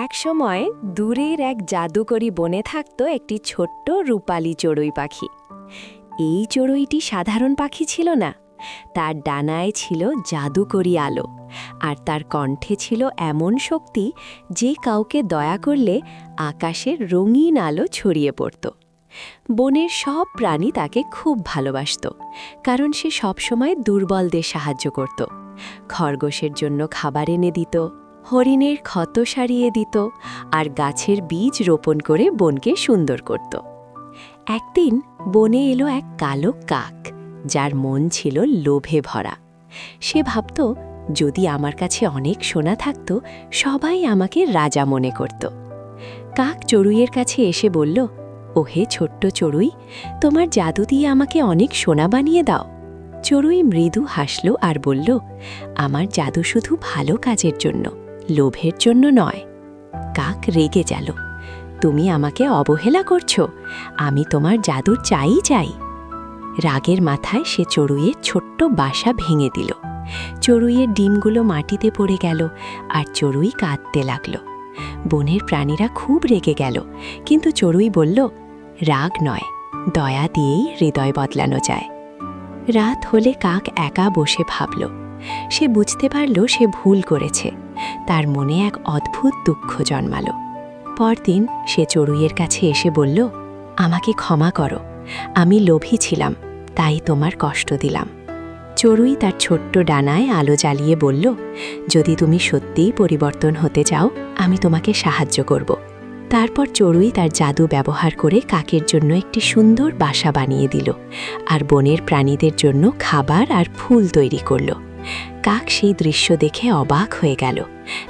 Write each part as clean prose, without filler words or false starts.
একসময় দূরের এক জাদুকরী বনে থাকত একটি ছোট্ট রূপালী চড়ুই পাখি। এই চড়ুইটি সাধারণ পাখি ছিল না, তার ডানায় ছিল জাদুকরী আলো, আর তার কণ্ঠে ছিল এমন শক্তি যে কাউকে দয়া করলে আকাশের রঙিন আলো ছড়িয়ে পড়ত। বনের সব প্রাণী তাকে খুব ভালোবাসত, কারণ সে সবসময় দুর্বলদের সাহায্য করত। খরগোশের জন্য খাবার এনে দিত, হরিণের ক্ষত সারিয়ে দিত, আর গাছের বীজ রোপণ করে বনকে সুন্দর করত। একদিন বনে এলো এক কালো কাক, যার মন ছিল লোভে ভরা। সে ভাবত, যদি আমার কাছে অনেক সোনা থাকত, সবাই আমাকে রাজা মনে করত। কাক চড়ুইয়ের কাছে এসে বলল, ওহে ছোট্ট চড়ুই, তোমার জাদু দিয়ে আমাকে অনেক সোনা বানিয়ে দাও। চড়ুই মৃদু হাসল আর বলল, আমার জাদু শুধু ভালো কাজের জন্য, লোভের জন্য নয়। কাক রেগে গেল, তুমি আমাকে অবহেলা করছো, আমি তোমার জাদু চাই। রাগের মাথায় সে চড়ুইয়ের ছোট্ট বাসা ভেঙে দিল। চড়ুইয়ের ডিমগুলো মাটিতে পড়ে গেল, আর চড়ুই কাঁদতে লাগল। বনের প্রাণীরা খুব রেগে গেল, কিন্তু চড়ুই বলল, রাগ নয়, দয়া দিয়েই হৃদয় বদলানো যায়। রাত হলে কাক একা বসে ভাবল। সে বুঝতে পারল সে ভুল করেছে। তার মনে এক অদ্ভুত দুঃখ জন্মালো। পরদিন সে চড়ুইয়ের কাছে এসে বলল, আমাকে ক্ষমা করো, আমি লোভী ছিলাম, তাই তোমার কষ্ট দিলাম। চড়ুই তার ছোট্ট ডানায় আলো জ্বালিয়ে বলল, যদি তুমি সত্যিই পরিবর্তন হতে চাও, আমি তোমাকে সাহায্য করব। তারপর চড়ুই তার জাদু ব্যবহার করে কাকের জন্য একটি সুন্দর বাসা বানিয়ে দিল, আর বনের প্রাণীদের জন্য খাবার আর ফুল তৈরি করল। কাক সেই দৃশ্য দেখে অবাক হয়ে গেল।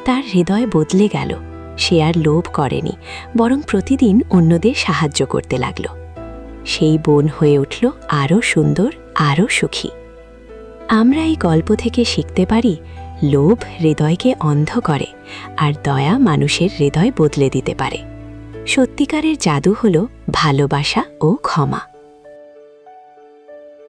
তার হৃদয় বদলে গেল। সে আর লোভ করেনি, বরং প্রতিদিন অন্যদের সাহায্য করতে লাগল। সেই বন হয়ে উঠল আরও সুন্দর, আরও সুখী। আমরা এই গল্প থেকে শিখতে পারি, লোভ হৃদয়কে অন্ধ করে, আর দয়া মানুষের হৃদয় বদলে দিতে পারে। সত্যিকারের জাদু হল ভালোবাসা ও ক্ষমা।